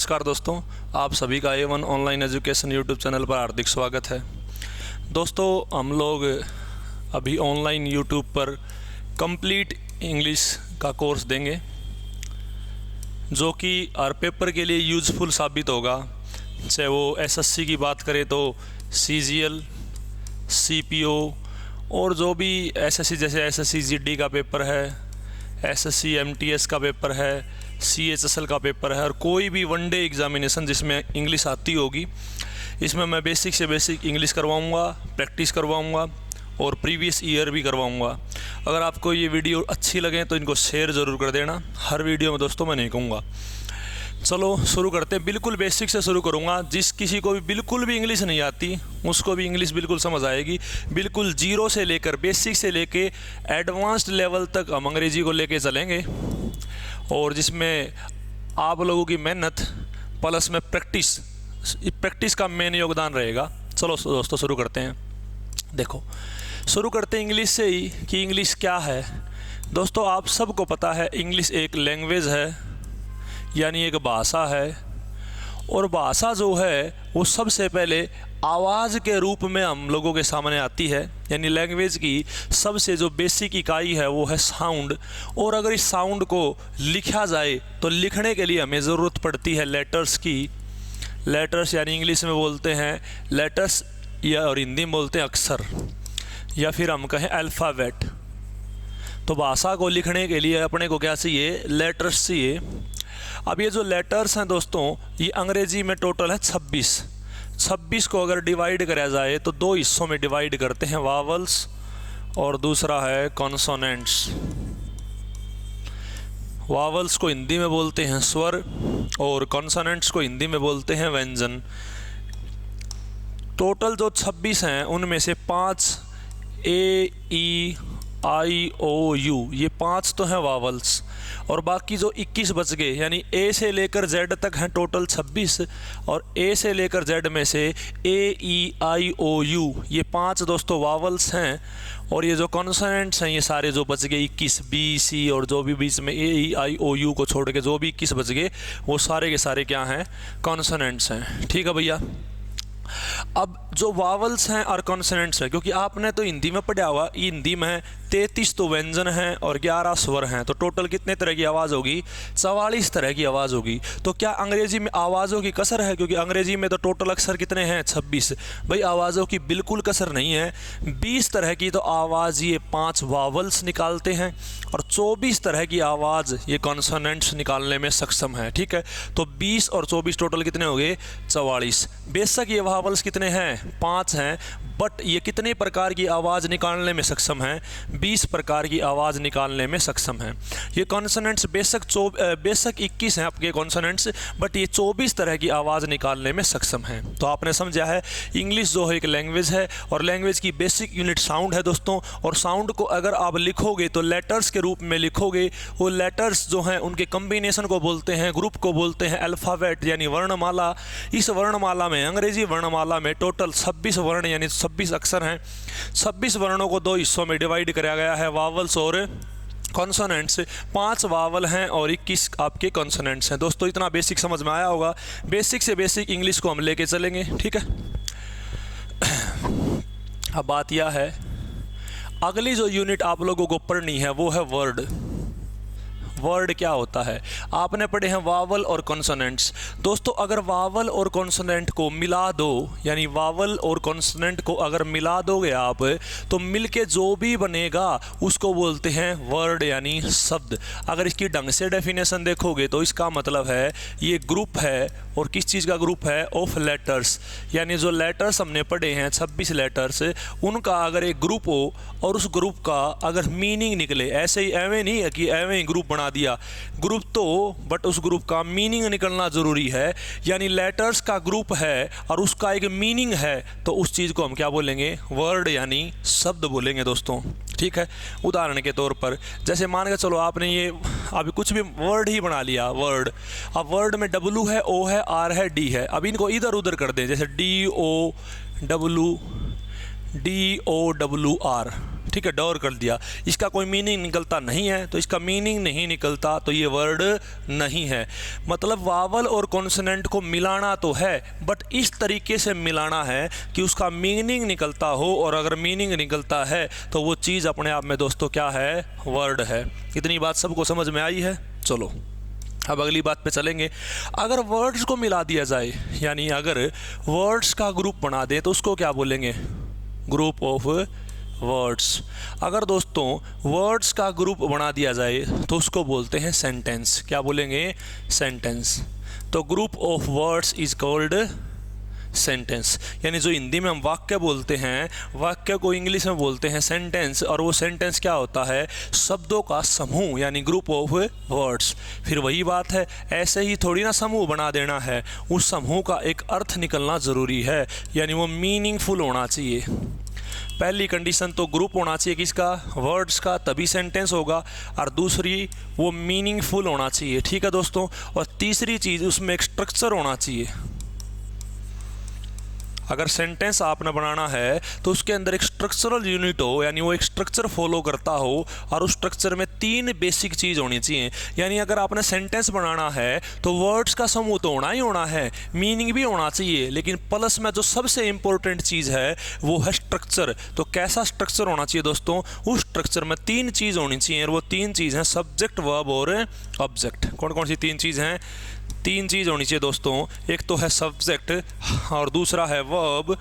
नमस्कार दोस्तों, आप सभी का A1 online education YouTube channel पर हार्दिक स्वागत है। दोस्तों, हम लोग अभी ऑनलाइन यूट्यूब पर कंप्लीट इंग्लिश का कोर्स देंगे जो कि हर पेपर के लिए यूज़फुल साबित होगा। चाहे वो एसएससी की बात करें तो CGL, CPO और जो भी एसएससी जैसे एसएससी जीडी का पेपर है, एसएससी MTS का पेपर है, CHSL का पेपर है और कोई भी वनडे एग्ज़ामिनेशन जिसमें इंग्लिश आती होगी, इसमें मैं बेसिक से बेसिक इंग्लिश करवाऊँगा, प्रैक्टिस करवाऊँगा और प्रीवियस ईयर भी करवाऊँगा। अगर आपको ये वीडियो अच्छी लगे तो इनको शेयर ज़रूर कर देना। हर वीडियो में दोस्तों मैं नहीं कहूँगा। चलो शुरू करते हैं। बिल्कुल बेसिक से शुरू करूँगा। जिस किसी को भी बिल्कुल भी इंग्लिश नहीं आती उसको भी इंग्लिश बिल्कुल समझ आएगी। बिल्कुल जीरो से लेकर बेसिक से लेके एडवांस्ड लेवल तक हम अंग्रेज़ी को लेके चलेंगे और जिसमें आप लोगों की मेहनत प्लस में प्रैक्टिस का मेन योगदान रहेगा। चलो दोस्तों शुरू करते हैं। देखो, शुरू करते हैं इंग्लिश से ही कि इंग्लिश क्या है। दोस्तों, आप सबको पता है इंग्लिश एक लैंग्वेज है, यानी एक भाषा है। और भाषा जो है वो सबसे पहले आवाज़ के रूप में हम लोगों के सामने आती है। यानी लैंग्वेज की सबसे जो बेसिक इकाई है वो है साउंड। और अगर इस साउंड को लिखा जाए तो लिखने के लिए हमें ज़रूरत पड़ती है लेटर्स की। लेटर्स यानी इंग्लिश में बोलते हैं लेटर्स या और हिंदी में बोलते हैं अक्षर, या फिर हम कहें अल्फ़ाबेट। तो भाषा को लिखने के लिए अपने को क्या चाहिए? लेटर्स चाहिए। अब ये जो लेटर्स हैं दोस्तों, ये अंग्रेजी में टोटल है 26 को अगर डिवाइड करा जाए तो दो हिस्सों में डिवाइड करते हैं, वावल्स और दूसरा है कॉन्सोनेंट्स। वावल्स को हिंदी में बोलते हैं स्वर और कॉन्सोनेंट्स को हिंदी में बोलते हैं व्यंजन। टोटल जो 26 हैं उनमें से 5 A-E-I-O-U ये 5 तो हैं वावल्स और बाकी जो 21 बच गए यानी A से लेकर Z तक हैं टोटल 26 और A से लेकर Z में से A-E-I-O-U ये 5 दोस्तों वावल्स हैं। और ये जो कॉन्सोनेंट्स हैं ये सारे जो बच गए 21 B-C और जो भी बीच में A-E-I-O-U को छोड़ के जो भी 21 बच गए वो सारे के सारे क्या हैं? कॉन्सोनेंट्स हैं। ठीक है भैया। अब जो वावल्स हैं और कॉन्सोनेंट्स हैं, क्योंकि आपने तो हिंदी में पढ़ा हुआ, हिंदी में 33 तो व्यंजन हैं और 11 स्वर हैं, तो टोटल कितने तरह की आवाज़ होगी? 44 तरह की आवाज़ होगी। तो क्या अंग्रेजी में आवाज़ों की कसर है? क्योंकि अंग्रेजी में तो टोटल अक्षर कितने हैं? 26। भाई आवाज़ों की बिल्कुल कसर नहीं है। 20 तरह की तो आवाज़ ये 5 वावल्स निकालते हैं और 24 तरह की आवाज़ ये कॉन्सोनेंट्स निकालने में सक्षम है। ठीक है, तो 20 और 24 टोटल कितने हो गए? 44। बेशक ये वावल्स कितने हैं? 5 हैं, बट ये कितने प्रकार की आवाज़ निकालने में सक्षम हैं? 20 प्रकार की आवाज़ निकालने में सक्षम हैं। ये कॉन्सोनेंट्स बेशक 21 हैं आपके कॉन्सोनेंट्स, बट ये 24 तरह की आवाज़ निकालने में सक्षम हैं। तो आपने समझा है इंग्लिश जो है एक लैंग्वेज है और लैंग्वेज की बेसिक यूनिट साउंड है दोस्तों। और साउंड को अगर आप लिखोगे तो लेटर्स के रूप में लिखोगे। वो लेटर्स जो हैं उनके कम्बिनेशन को बोलते हैं, ग्रुप को बोलते हैं अल्फ़ाबेट यानी वर्णमाला। इस वर्णमाला में, अंग्रेजी वर्णमाला में टोटल 26 वर्ण यानी 26 अक्षर हैं। 26 वर्णों को दो हिस्सों में डिवाइड किया गया है, वावल्स और कॉन्सोनेंट्स। 5 वावल हैं और 21 आपके कॉन्सोनेंट्स हैं। दोस्तों इतना बेसिक समझ में आया होगा। बेसिक से बेसिक इंग्लिश को हम लेके चलेंगे। ठीक है। अब बात यह है, अगली जो यूनिट आप लोगों को पढ़नी है वो है वर्ड। वर्ड क्या होता है? आपने पढ़े हैं वावल और कॉन्सोनेंट्स। दोस्तों अगर वावल और कॉन्सोनेंट को मिला दो, यानी वावल और कॉन्सोनेंट को अगर मिला दोगे आप, तो मिलके जो भी बनेगा उसको बोलते हैं वर्ड यानी शब्द। अगर इसकी ढंग से डेफिनेशन देखोगे तो इसका मतलब है ये ग्रुप है। और किस चीज़ का ग्रुप है? Of letters. यानी जो लेटर्स हमने पढ़े हैं 26 लेटर्स, उनका अगर एक ग्रुप हो और उस ग्रुप का अगर मीनिंग निकले, ऐसे ही एवं नहीं है कि एवं ही ग्रुप बना दिया, ग्रुप तो बट उस ग्रुप का मीनिंग निकलना ज़रूरी है। यानी लेटर्स का ग्रुप है और उसका एक मीनिंग है, तो उस चीज़ को हम क्या बोलेंगे? वर्ड यानी शब्द बोलेंगे दोस्तों। ठीक है। उदाहरण के तौर पर जैसे मान के चलो आपने ये अभी कुछ भी वर्ड ही बना लिया, वर्ड। अब वर्ड में W है, O है, R है, D है। अब इनको इधर उधर कर दें, जैसे DOWR। ठीक है, डोर कर दिया, इसका कोई मीनिंग निकलता नहीं है, तो इसका मीनिंग नहीं निकलता तो ये वर्ड नहीं है। मतलब वावल और कॉन्सोनेंट को मिलाना तो है, बट इस तरीके से मिलाना है कि उसका मीनिंग निकलता हो, और अगर मीनिंग निकलता है तो वो चीज़ अपने आप में दोस्तों क्या है, वर्ड है। इतनी बात सबको समझ में आई है। चलो अब अगली बात पे चलेंगे। अगर वर्ड्स को मिला दिया जाए, यानी अगर वर्ड्स का ग्रुप बना दें तो उसको क्या बोलेंगे, ग्रुप ऑफ वर्ड्स। अगर दोस्तों वर्ड्स का ग्रुप बना दिया जाए तो उसको बोलते हैं सेंटेंस। क्या बोलेंगे, सेंटेंस। तो group of words is called sentence. यानी जो हिंदी में हम वाक्य बोलते हैं, वाक्य को इंग्लिश में बोलते हैं सेंटेंस, और वो सेंटेंस क्या होता है, शब्दों का समूह, यानी ग्रुप ऑफ वर्ड्स। फिर वही बात है, ऐसे ही थोड़ी ना समूह बना देना है, उस समूह का एक अर्थ निकलना ज़रूरी है, यानी वो मीनिंगफुल होना चाहिए। पहली कंडीशन तो ग्रुप होना चाहिए किसका, वर्ड्स का, तभी सेंटेंस होगा, और दूसरी वो मीनिंगफुल होना चाहिए। ठीक है दोस्तों, और तीसरी चीज़ उसमें एक स्ट्रक्चर होना चाहिए। अगर सेंटेंस आपने बनाना है तो उसके अंदर एक स्ट्रक्चरल यूनिट हो, यानी वो एक स्ट्रक्चर फॉलो करता हो, और उस स्ट्रक्चर में 3 बेसिक चीज़ होनी चाहिए। यानी अगर आपने सेंटेंस बनाना है तो वर्ड्स का समूह तो होना ही होना है, मीनिंग भी होना चाहिए, लेकिन प्लस में जो सबसे इंपॉर्टेंट चीज़ है वो है स्ट्रक्चर। तो कैसा स्ट्रक्चर होना चाहिए दोस्तों, उस स्ट्रक्चर में 3 चीज़ होनी चाहिए, और वो 3 चीज़ हैं सब्जेक्ट, वर्ब और ऑब्जेक्ट। कौन कौन सी 3 चीज़ हैं, 3 चीज़ होनी चाहिए दोस्तों। एक तो है सब्जेक्ट, और दूसरा है वर्ब,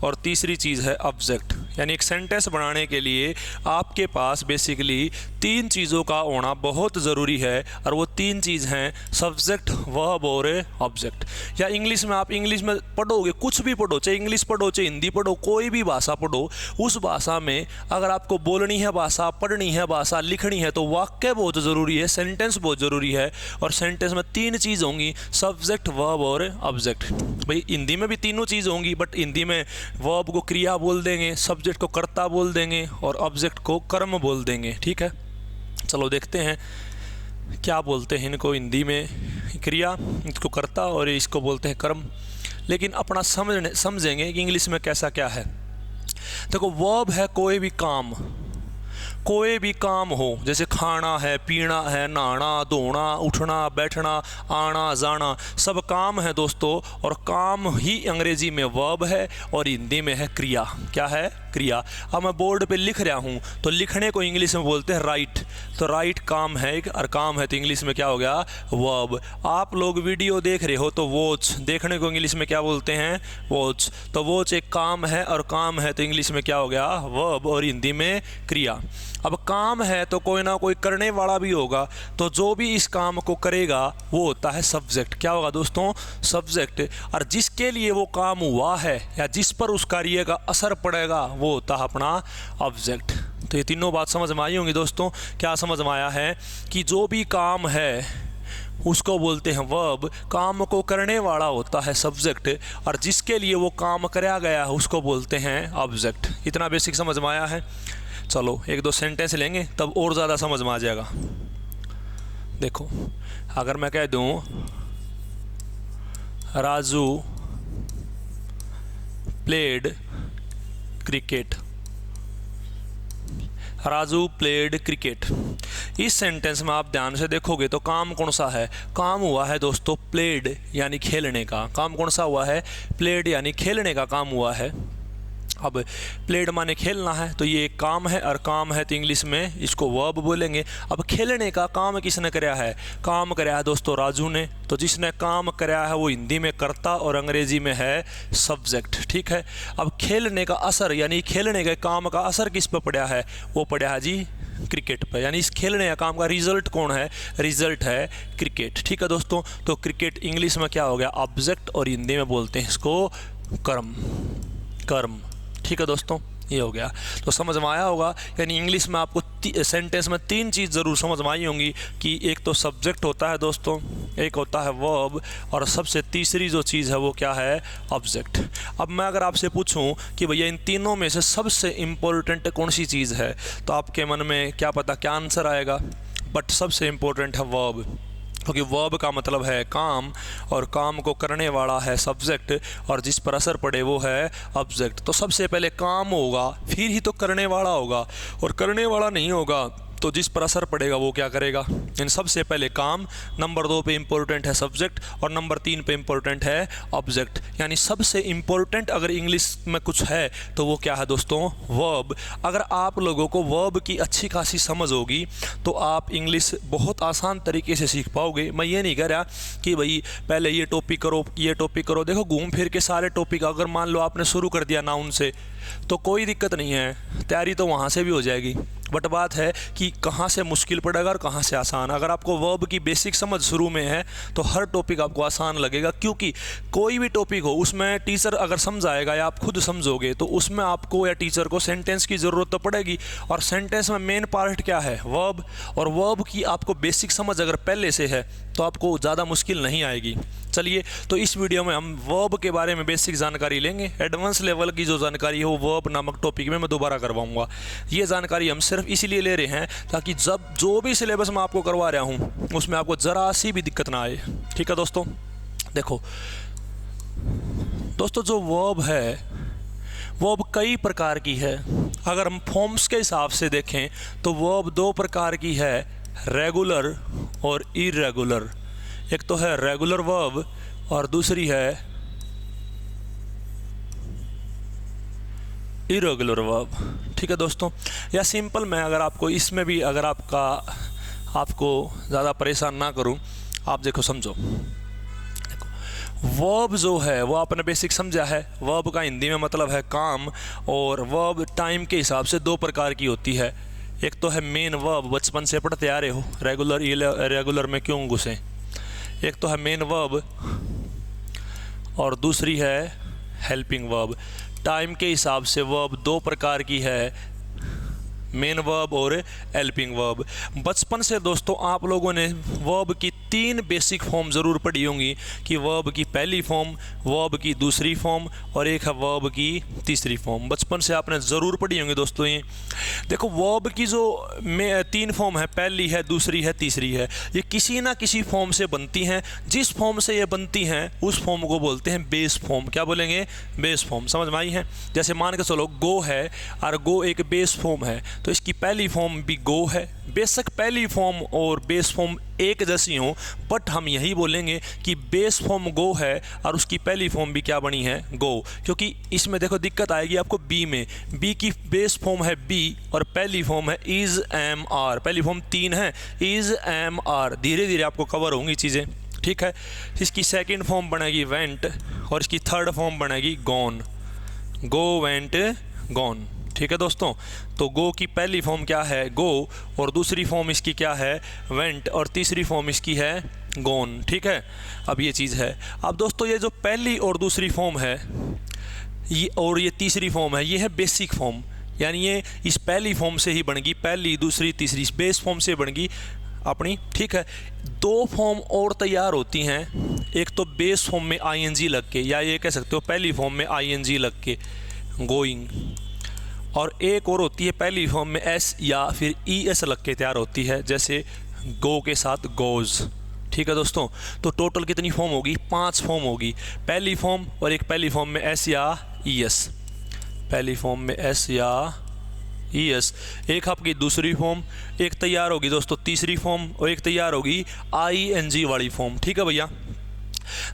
और तीसरी चीज़ है ऑब्जेक्ट। यानी एक सेंटेंस बनाने के लिए आपके पास बेसिकली 3 चीज़ों का होना बहुत ज़रूरी है, और वो 3 चीज़ हैं सब्जेक्ट, वर्ब और ऑब्जेक्ट। या इंग्लिश में आप इंग्लिश में पढ़ोगे, कुछ भी पढ़ो, चाहे इंग्लिश पढ़ो, चाहे हिंदी पढ़ो, कोई भी भाषा पढ़ो, उस भाषा में अगर आपको बोलनी है भाषा, पढ़नी है भाषा, लिखनी है, तो वाक्य बहुत ज़रूरी है, सेंटेंस बहुत ज़रूरी है, और सेंटेंस में 3 चीज़ होंगी, सब्जेक्ट, वर्ब और ऑब्जेक्ट। भाई हिंदी में भी तीनों चीज़ होंगी, बट हिंदी में वर्ब को क्रिया बोल देंगे, सब्जेक्ट को कर्ता बोल देंगे, और ऑब्जेक्ट को कर्म बोल देंगे। ठीक है, चलो देखते हैं क्या बोलते हैं इनको हिंदी में, क्रिया, इसको कर्ता, और इसको बोलते हैं कर्म। लेकिन अपना समझेंगे कि इंग्लिश में कैसा क्या है। देखो वर्ब है कोई भी काम, कोई भी काम हो, जैसे खाना है, पीना है, नहाना, धोना, उठना, बैठना, आना जाना, सब काम है दोस्तों। और काम ही अंग्रेजी में वर्ब है, और हिंदी में है क्रिया। क्या है, क्रिया। अब मैं बोर्ड पे लिख रहा हूँ तो लिखने को इंग्लिश में बोलते हैं राइट। तो राइट काम है एक, और काम है तो इंग्लिश में क्या हो गया, वर्ब। आप लोग वीडियो देख रहे हो तो वॉच, देखने को इंग्लिश में क्या बोलते हैं, वॉच। तो वॉच एक काम है, और काम है तो इंग्लिश में क्या हो गया, वर्ब, और हिंदी में क्रिया। अब काम है तो कोई ना कोई करने वाला भी होगा, तो जो भी इस काम को करेगा वो होता है सब्जेक्ट। क्या होगा दोस्तों, सब्जेक्ट। और जिसके लिए वो काम हुआ है, या जिस पर उस कार्य का असर पड़ेगा, वो होता है अपना ऑब्जेक्ट। तो ये तीनों बात समझ में आई होंगी दोस्तों। क्या समझ में आया है कि जो भी काम है उसको बोलते हैं वर्ब, काम को करने वाला होता है सब्जेक्ट, और जिसके लिए वो काम कराया गया है उसको बोलते हैं ऑब्जेक्ट। इतना बेसिक समझ में आया है। चलो 1-2 सेंटेंस लेंगे तब और ज़्यादा समझ में आ जाएगा। देखो अगर मैं कह दूँ Raju played cricket, Raju played cricket, इस सेंटेंस में आप ध्यान से देखोगे तो काम कौन सा है, काम हुआ है दोस्तों प्लेड, यानी खेलने का। काम कौन सा हुआ है, प्लेड, यानी खेलने का काम हुआ है। अब प्लेड माने खेलना है, तो ये एक काम है, और काम है तो इंग्लिश में इसको वर्ब बोलेंगे। अब खेलने का काम किसने कराया है, काम कराया है दोस्तों राजू ने। तो जिसने काम कराया है वो हिंदी में कर्ता, और अंग्रेजी में है सब्जेक्ट। ठीक है, अब खेलने का असर, यानी खेलने के काम का असर किस पर पड़ा है, वो पड़ा है जी क्रिकेट पर। यानी इस खेलने का काम का रिजल्ट कौन है, रिजल्ट है क्रिकेट। ठीक है दोस्तों, तो क्रिकेट इंग्लिश में क्या हो गया, ऑब्जेक्ट, और हिंदी में बोलते हैं इसको कर्म, कर्म। ठीक है दोस्तों, ये हो गया। तो समझ में आया होगा। यानी इंग्लिश में आपको सेंटेंस में 3 चीज़ ज़रूर समझ में आई होंगी कि एक तो सब्जेक्ट होता है दोस्तों, एक होता है वर्ब, और सबसे तीसरी जो चीज़ है वो क्या है, ऑब्जेक्ट। अब मैं अगर आपसे पूछूं कि भैया इन तीनों में से सबसे इम्पोर्टेंट कौन सी चीज़ है, तो आपके मन में क्या पता क्या आंसर आएगा, बट सबसे इम्पोर्टेंट है वर्ब। क्योंकि वर्ब का मतलब है काम, और काम को करने वाला है सब्जेक्ट, और जिस पर असर पड़े वो है ऑब्जेक्ट। तो सबसे पहले काम होगा, फिर ही तो करने वाला होगा, और करने वाला नहीं होगा तो जिस पर असर पड़ेगा वो क्या करेगा। इन सबसे पहले काम, नंबर 2 पे इम्पोर्टेंट है सब्जेक्ट, और नंबर 3 पे इम्पोर्टेंट है ऑब्जेक्ट। यानी सबसे इम्पोर्टेंट अगर इंग्लिश में कुछ है तो वो क्या है दोस्तों, वर्ब। अगर आप लोगों को वर्ब की अच्छी खासी समझ होगी तो आप इंग्लिश बहुत आसान तरीके से सीख पाओगे। मैं ये नहीं कह रहा कि भाई पहले ये टॉपिक करो, ये टॉपिक करो। देखो घूम फिर के सारे टॉपिक अगर मान लो आपने शुरू कर दिया नाउन से तो कोई दिक्कत नहीं है, तैयारी तो वहाँ से भी हो जाएगी। बट बात है कि कहाँ से मुश्किल पड़ेगा और कहाँ से आसान। अगर आपको वर्ब की बेसिक समझ शुरू में है तो हर टॉपिक आपको आसान लगेगा, क्योंकि कोई भी टॉपिक हो उसमें टीचर अगर समझाएगा या आप खुद समझोगे तो उसमें आपको या टीचर को सेंटेंस की ज़रूरत तो पड़ेगी। और सेंटेंस में मेन पार्ट क्या है, वर्ब। और वर्ब की आपको बेसिक समझ अगर पहले से है तो आपको ज़्यादा मुश्किल नहीं आएगी। चलिए, तो इस वीडियो में हम वर्ब के बारे में बेसिक जानकारी लेंगे। एडवांस लेवल की जो जानकारी है वो वर्ब नामक टॉपिक में मैं दोबारा करवाऊंगा। ये जानकारी हम सिर्फ इसीलिए ले रहे हैं ताकि जब जो भी सिलेबस मैं आपको करवा रहा हूँ उसमें आपको ज़रा सी भी दिक्कत ना आए। ठीक है दोस्तों, देखो दोस्तों, जो वर्ब है वर्ब कई प्रकार की है। अगर हम फॉर्म्स के हिसाब से देखें तो वर्ब 2 प्रकार की है, रेगुलर और इरेगुलर। एक तो है रेगुलर वर्ब और दूसरी है इरेगुलर वर्ब। ठीक है दोस्तों, या सिंपल मैं अगर आपको इसमें भी अगर आपको ज़्यादा परेशान ना करूं, आप देखो समझो। वर्ब जो है वो आपने बेसिक समझा है। वर्ब का हिंदी में मतलब है काम, और वर्ब टाइम के हिसाब से 2 प्रकार की होती है। एक तो है मेन वर्ब, बचपन से पढ़ते आ रहे हो, रेगुलर इरेगुलर में क्यों घुसे। एक तो है मेन वर्ब और दूसरी है हेल्पिंग वर्ब। टाइम के हिसाब से वर्ब 2 प्रकार की है, मेन वर्ब और हेल्पिंग वर्ब। बचपन से दोस्तों आप लोगों ने वर्ब की 3 बेसिक फॉर्म ज़रूर पढ़ी होंगी, कि वर्ब की पहली फॉर्म, वर्ब की दूसरी फॉर्म और एक है वर्ब की तीसरी फॉर्म। बचपन से आपने ज़रूर पढ़ी होंगी दोस्तों। ये देखो, वर्ब की जो 3 फॉर्म है, पहली है, दूसरी है, तीसरी है, ये किसी ना किसी फॉर्म से बनती हैं। जिस फॉर्म से ये बनती हैं उस फॉर्म को बोलते हैं बेस फॉर्म। क्या बोलेंगे, बेस फॉर्म। समझ में आई है। जैसे मान के चलो गो है, और गो एक बेस फॉर्म है तो इसकी पहली फॉर्म भी गो है। बेशक पहली फॉर्म और बेस फॉर्म एक जैसी हो, बट हम यही बोलेंगे कि बेस फॉर्म गो है और उसकी पहली फॉर्म भी क्या बनी है, गो। क्योंकि इसमें देखो दिक्कत आएगी आपको बी में। बी की बेस फॉर्म है बी और पहली फॉर्म है इज एम आर। पहली फॉर्म 3 है, इज एम आर। धीरे धीरे आपको कवर होंगी चीज़ें। ठीक है, इसकी सेकेंड फॉर्म बनेगी वेंट और इसकी थर्ड फॉर्म बनेगी गॉन। Go went gone. ठीक है दोस्तों, तो गो की पहली फॉर्म क्या है, गो, और दूसरी फॉर्म इसकी क्या है, वेंट, और तीसरी फॉर्म इसकी है गॉन। ठीक है, अब ये चीज़ है। अब दोस्तों ये जो पहली और दूसरी फॉर्म है ये और ये तीसरी फॉर्म है, ये है बेसिक फॉर्म। यानी ये इस पहली फॉर्म से ही बनेगी, पहली दूसरी तीसरी इस बेस फॉर्म से बनेगी अपनी। ठीक है, 2 फॉर्म और तैयार होती हैं। एक तो बेस फॉर्म में आईएनजी लग के, या ये कह सकते हो पहली फॉर्म में आईएनजी लग के, गोइंग, और एक और होती है पहली फॉर्म में एस या फिर ईएस लग के तैयार होती है, जैसे गो के साथ गोज। ठीक है दोस्तों, तो टोटल कितनी फॉर्म होगी, 5 फॉर्म होगी। पहली फॉर्म और एक पहली फॉर्म में एस या ईएस, पहली फॉर्म में एस या ईएस। एक आपकी दूसरी फॉर्म, एक तैयार होगी दोस्तों तीसरी फॉर्म, और एक तैयार होगी आईएनजी वाली फॉर्म। ठीक है भैया,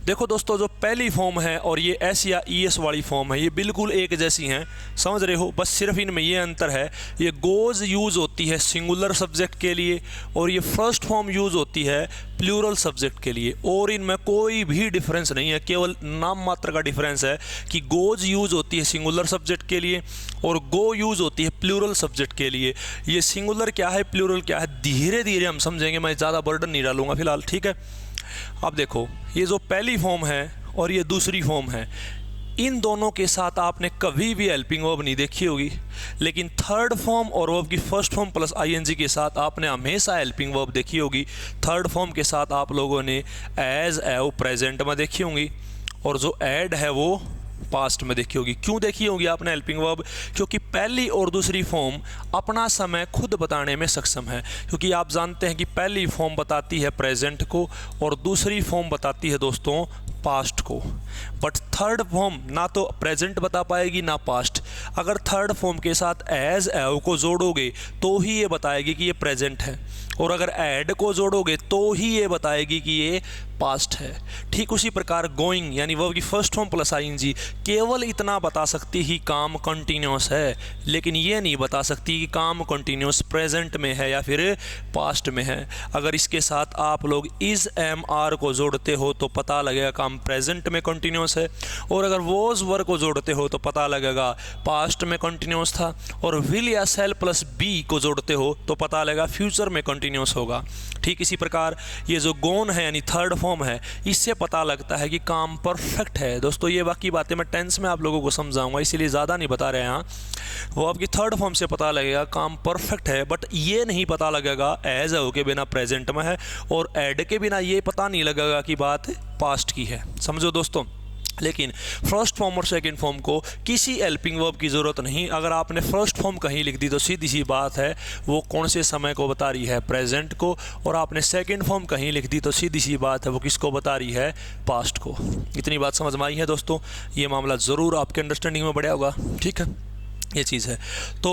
देखो दोस्तों, जो पहली फॉर्म है और ये एस या ईएस वाली फॉर्म है, ये बिल्कुल एक जैसी हैं। समझ रहे हो, बस सिर्फ इनमें ये अंतर है, ये गोज यूज़ होती है सिंगुलर सब्जेक्ट के लिए और ये फर्स्ट फॉर्म यूज़ होती है प्लूरल सब्जेक्ट के लिए। और इनमें कोई भी डिफरेंस नहीं है, केवल नाम मात्र का डिफरेंस है कि गोज यूज़ होती है सिंगुलर सब्जेक्ट के लिए और गो यूज़ होती है प्लूरल सब्जेक्ट के लिए। ये सिंगुलर क्या है, प्लूरल क्या है, धीरे धीरे हम समझेंगे, मैं ज़्यादा बर्डन नहीं डालूंगा फिलहाल। ठीक है, अब देखो, ये जो पहली फॉर्म है और ये दूसरी फॉर्म है, इन दोनों के साथ आपने कभी भी हेल्पिंग वर्ब नहीं देखी होगी, लेकिन थर्ड फॉर्म और वर्ब की फर्स्ट फॉर्म प्लस आईएनजी के साथ आपने हमेशा हेल्पिंग वर्ब देखी होगी। थर्ड फॉर्म के साथ आप लोगों ने एज, एव, प्रेजेंट में देखी होंगी, और जो एड है वो पास्ट में देखी होगी। क्यों देखी होगी आपने हेल्पिंग वर्ब? क्योंकि पहली और दूसरी फॉर्म अपना समय खुद बताने में सक्षम है। क्योंकि आप जानते हैं कि पहली फॉर्म बताती है प्रेजेंट को और दूसरी फॉर्म बताती है दोस्तों पास्ट को। बट थर्ड फॉर्म ना तो प्रेजेंट बता पाएगी ना पास्ट। अगर थर्ड फॉर्म के साथ एज एव को जोड़ोगे तो ही ये बताएगी कि ये प्रेजेंट है, और अगर ऐड को जोड़ोगे तो ही ये बताएगी कि ये पास्ट है। ठीक उसी प्रकार गोइंग यानी वर्ब की फर्स्ट फॉर्म प्लस आईएनजी केवल इतना बता सकती ही काम कंटिन्यूस है, लेकिन ये नहीं बता सकती कि काम कंटिन्यूस प्रेजेंट में है या फिर पास्ट में है। अगर इसके साथ आप लोग इज एम आर को जोड़ते हो तो पता लगेगा काम प्रेजेंट में कंटिन्यूस है, और अगर वॉज वर को जोड़ते हो तो पता लगेगा पास्ट में कंटिन्यूस था, और विल या सेल प्लस बी को जोड़ते हो तो पता लगेगा फ्यूचर में कंटिन्यूस होगा। ठीक इसी प्रकार ये जो गोन है यानी थर्ड फॉर्म है, इससे पता लगता है कि काम परफेक्ट है। दोस्तों ये बाकी बातें मैं टेंस में आप लोगों को समझाऊंगा, इसीलिए ज़्यादा नहीं बता रहे हैं। वो आपकी थर्ड फॉर्म से पता लगेगा काम परफेक्ट है, बट ये नहीं पता लगेगा एज हो के बिना प्रेजेंट में है, और एड के बिना ये पता नहीं लगेगा कि बात पास्ट की है। समझो दोस्तों। लेकिन फर्स्ट फॉर्म और सेकंड फॉर्म को किसी हेल्पिंग वर्ब की ज़रूरत नहीं। अगर आपने फर्स्ट फॉर्म कहीं लिख दी तो सीधी सी बात है वो कौन से समय को बता रही है, प्रेजेंट को, और आपने सेकंड फॉर्म कहीं लिख दी तो सीधी सी बात है वो किसको बता रही है, पास्ट को। इतनी बात समझ में आई है दोस्तों? ये मामला ज़रूर आपके अंडरस्टैंडिंग में बढ़िया होगा। ठीक है, ये चीज़ है। तो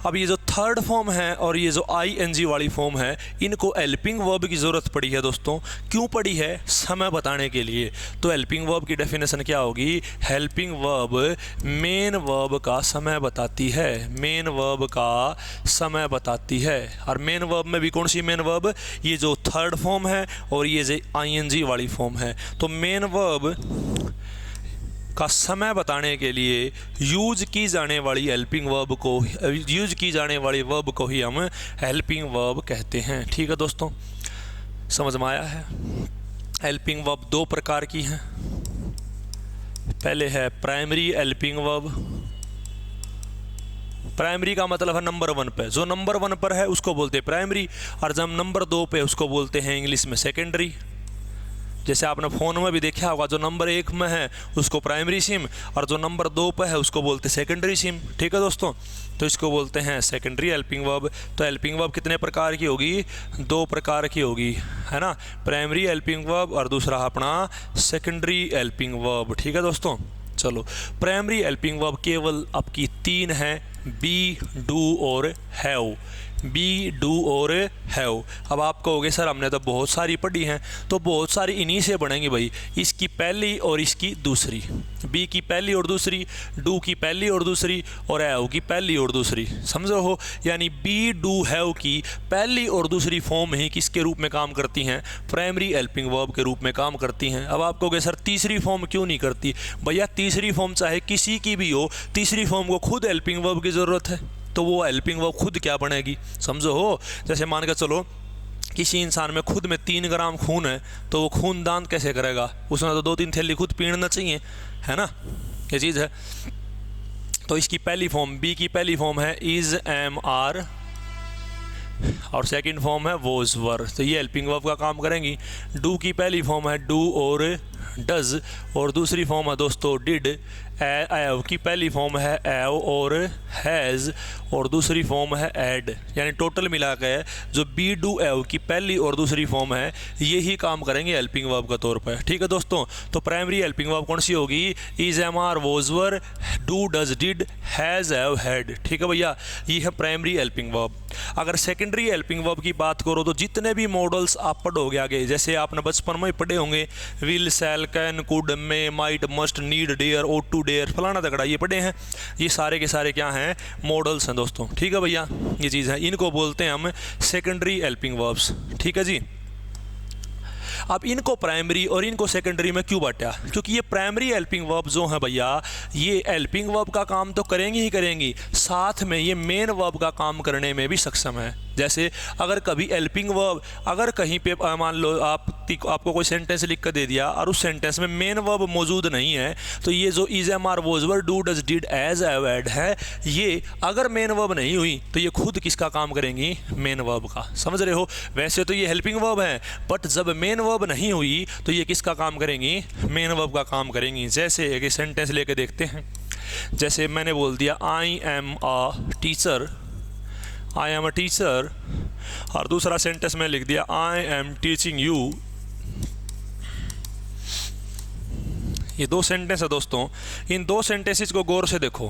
अब ये जो थर्ड फॉर्म है और ये जो आईएनजी वाली फॉर्म है, इनको हेल्पिंग वर्ब की ज़रूरत पड़ी है दोस्तों। क्यों पड़ी है? समय बताने के लिए। तो हेल्पिंग वर्ब की डेफिनेशन क्या होगी? हेल्पिंग वर्ब मेन वर्ब का समय बताती है, मेन वर्ब का समय बताती है। और मेन वर्ब में भी कौन सी मेन वर्ब? ये जो थर्ड फॉर्म है और ये जो आईएनजी वाली फॉर्म है। तो मेन वर्ब का समय बताने के लिए यूज की जाने वाली हेल्पिंग वर्ब को, यूज की जाने वाली वर्ब को ही हम हेल्पिंग वर्ब कहते हैं। ठीक है दोस्तों, समझ में आया है? हेल्पिंग वर्ब दो प्रकार की हैं। पहले है प्राइमरी हेल्पिंग वर्ब। प्राइमरी का मतलब है नंबर वन पे, जो नंबर वन पर है उसको बोलते हैं प्राइमरी, और जब नंबर दो पे उसको बोलते हैं इंग्लिश में सेकेंडरी। जैसे आपने फ़ोन में भी देखा होगा, जो नंबर एक में है उसको प्राइमरी सिम, और जो नंबर दो पे है उसको बोलते हैं सेकेंडरी सिम। ठीक है दोस्तों, तो इसको बोलते हैं सेकेंडरी हेल्पिंग वर्ब। तो हेल्पिंग वर्ब कितने प्रकार की होगी? दो प्रकार की होगी, है ना? प्राइमरी हेल्पिंग वर्ब और दूसरा अपना सेकेंडरी हेल्पिंग वर्ब। ठीक है दोस्तों, चलो प्राइमरी हेल्पिंग वर्ब केवल आपकी तीन हैं, बी, डू और हैव। बी, डू और हैव। अब आप कहोगे सर हमने तो बहुत सारी पढ़ी हैं, तो बहुत सारी इन्हीं से बनेंगी भाई। इसकी पहली और इसकी दूसरी, बी की पहली और दूसरी, डू की पहली और दूसरी, और हैव की पहली और दूसरी। समझो हो? यानी बी, डू, हैव की पहली और दूसरी फॉर्म ही किसके रूप में काम करती हैं? प्राइमरी हेल्पिंग वर्ब के रूप में काम करती हैं। अब आप कहोगे सर तीसरी फॉर्म क्यों नहीं करती? भैया तीसरी फॉर्म चाहे किसी की भी हो, तीसरी फॉर्म को खुद हेल्पिंग वर्ब की ज़रूरत है, तो वो हेल्पिंग वर्ब खुद क्या बनेगी? समझो हो? जैसे मान के चलो किसी इंसान में खुद में 3 ग्राम खून है, तो वो खून दान कैसे करेगा? उसने तो 2-3 थैली खुद पीना चाहिए, है ना? ये चीज़ है। तो इसकी पहली फॉर्म, बी की पहली फॉर्म है इज एम आर, और सेकंड फॉर्म है वॉज वर, तो ये हेल्पिंग वर्ब का काम करेंगी। डू की पहली फॉर्म है डू और डज, और दूसरी फॉर्म है दोस्तों डिड। एव की पहली फॉर्म है एव और हैज़, और दूसरी फॉर्म है एड। यानी टोटल मिला के जो बी, डू, एव की पहली और दूसरी फॉर्म है, ये ही काम करेंगे हेल्पिंग वर्ब के तौर पर। ठीक है दोस्तों, तो प्राइमरी हेल्पिंग वर्ब कौन सी होगी? Is, am, are, was, were, do, does, did, has, have, had. ठीक है भैया, ये है प्राइमरी हेल्पिंग वर्ब। अगर सेकेंडरी हेल्पिंग वर्ब की बात करो तो जितने भी मॉडल्स आप पढ़ोगे आगे, जैसे आपने बचपन में पढ़े होंगे will, shall, can, could, may, might, must, need, dare, ought to dare, फलाना तगड़ा, ये पढ़े हैं। ये सारे के सारे क्या हैं? मॉडल्स हैं दोस्तों। ठीक है भैया, ये चीज़ है। इनको बोलते हैं हम सेकेंडरी हेल्पिंग वर्ब्स। ठीक है जी। अब इनको प्राइमरी और इनको सेकेंडरी में क्यों बांटा? क्योंकि ये प्राइमरी हेल्पिंग वर्ब जो है भैया, ये हेल्पिंग वर्ब का काम तो करेंगी ही करेंगी, साथ में ये मेन वर्ब का काम करने में भी सक्षम है। जैसे अगर कभी हेल्पिंग वर्ब, अगर कहीं पे मान लो आपको कोई सेंटेंस लिख कर दे दिया और उस सेंटेंस में मेन वर्ब मौजूद नहीं है, तो ये जो is, am, are, was, were, do, does, did, has, had है, ये अगर मेन वर्ब नहीं हुई तो ये खुद किसका काम करेंगी? मेन वर्ब का। समझ रहे हो? वैसे तो ये हेल्पिंग वर्ब है, बट जब मेन वर्ब नहीं हुई तो ये किसका काम करेंगी? मेन वर्ब का काम करेंगी। जैसे एक सेंटेंस लेके देखते हैं। जैसे मैंने बोल दिया I am a teacher, I am a teacher, और दूसरा सेंटेंस में लिख दिया आई एम टीचिंग यू। ये दो सेंटेंस है दोस्तों। इन दो सेंटेंसेस को गौर से देखो।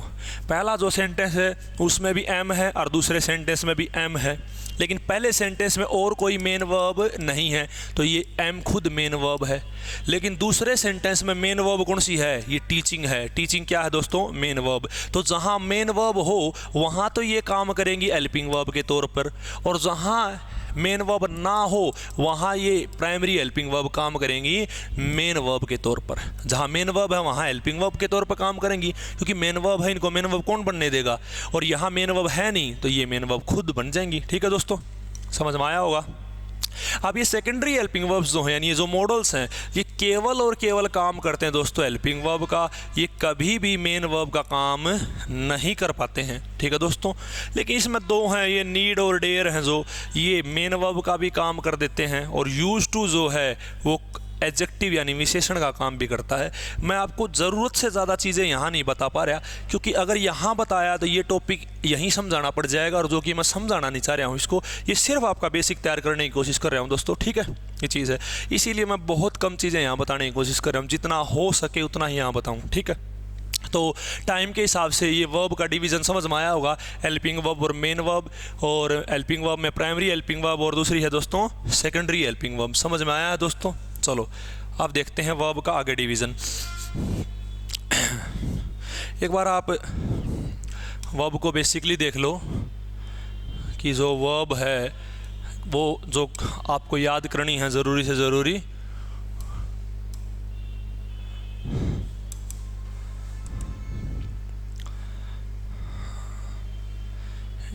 पहला जो सेंटेंस है उसमें भी एम है और दूसरे सेंटेंस में भी एम है, लेकिन पहले सेंटेंस में और कोई मेन वर्ब नहीं है, तो ये एम खुद मेन वर्ब है। लेकिन दूसरे सेंटेंस में मेन वर्ब कौन सी है? ये टीचिंग है। टीचिंग क्या है दोस्तों? Main verb. तो जहाँ मेन वर्ब हो वहाँ तो ये काम करेंगी हेल्पिंग वर्ब के तौर पर, और जहाँ मेन वर्ब ना हो वहाँ ये प्राइमरी हेल्पिंग वर्ब काम करेंगी मेन वर्ब के तौर पर। जहाँ मेन वर्ब है वहाँ हेल्पिंग वर्ब के तौर पर काम करेंगी, क्योंकि मेन वर्ब है, इनको मेन वर्ब कौन बनने देगा? और यहाँ मेन वर्ब है नहीं, तो ये मेन वर्ब खुद बन जाएंगी। ठीक है दोस्तों, समझ में आया होगा। अब ये सेकेंडरी हेल्पिंग वर्ब्स जो हैं, यानी ये जो मॉडल्स हैं, ये केवल और केवल काम करते हैं दोस्तों हेल्पिंग वर्ब का। ये कभी भी मेन वर्ब का काम नहीं कर पाते हैं। ठीक है दोस्तों, लेकिन इसमें दो हैं, ये नीड और डेयर हैं, जो ये मेन वर्ब का भी काम कर देते हैं, और यूज टू जो है वो एडजेक्टिव यानी विशेषण का काम भी करता है। मैं आपको ज़रूरत से ज़्यादा चीज़ें यहाँ नहीं बता पा रहा, क्योंकि अगर यहाँ बताया तो ये टॉपिक यहीं समझाना पड़ जाएगा, और जो कि मैं समझाना नहीं चाह रहा हूँ इसको, ये सिर्फ आपका बेसिक तैयार करने की कोशिश कर रहा हूँ दोस्तों। ठीक है, ये चीज़ है, इसीलिए मैं बहुत कम चीज़ें यहाँ बताने की कोशिश कर रहा हूँ, जितना हो सके उतना ही यहाँ बताऊँ। ठीक है, तो टाइम के हिसाब से ये वर्ब का डिवीज़न समझ में आया होगा, हेल्पिंग वर्ब और मेन वर्ब, और हेल्पिंग वर्ब में प्राइमरी हेल्पिंग वर्ब और दूसरी है दोस्तों सेकेंडरी हेल्पिंग वर्ब। समझ में आया है दोस्तों? चलो अब देखते हैं वर्ब का आगे डिवीज़न। एक बार आप वर्ब को बेसिकली देख लो कि जो वर्ब है वो जो आपको याद करनी है ज़रूरी से ज़रूरी,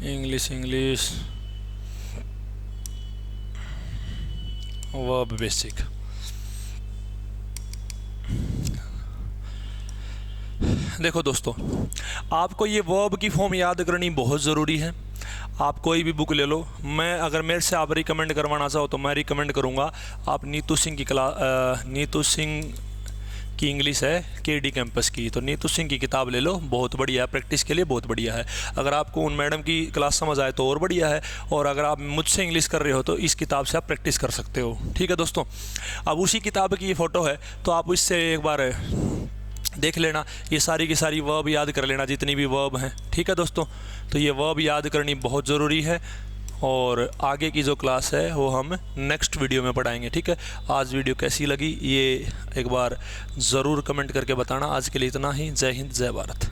इंग्लिश वर्ब बेसिक। देखो दोस्तों, आपको ये वर्ब की फॉर्म याद करनी बहुत ज़रूरी है। आप कोई भी बुक ले लो, मैं अगर मेरे से आप रिकमेंड करवाना चाहो तो मैं रिकमेंड करूँगा आप नीतू सिंह की नीतू सिंह की इंग्लिश है KD कैंपस की, तो नीतू सिंह की किताब ले लो, बहुत बढ़िया है, प्रैक्टिस के लिए बहुत बढ़िया है। अगर आपको उन मैडम की क्लास समझ आए तो और बढ़िया है, और अगर आप मुझसे इंग्लिश कर रहे हो तो इस किताब से आप प्रैक्टिस कर सकते हो। ठीक है दोस्तों, अब उसी किताब की ये फ़ोटो है, तो आप इससे एक बार देख लेना, ये सारी की सारी वर्ब याद कर लेना, जितनी भी वर्ब हैं। ठीक है दोस्तों, तो ये वर्ब याद करनी बहुत ज़रूरी है, और आगे की जो क्लास है वो हम नेक्स्ट वीडियो में पढ़ाएंगे। ठीक है, आज वीडियो कैसी लगी ये एक बार ज़रूर कमेंट करके बताना। आज के लिए इतना ही। जय हिंद, जय भारत।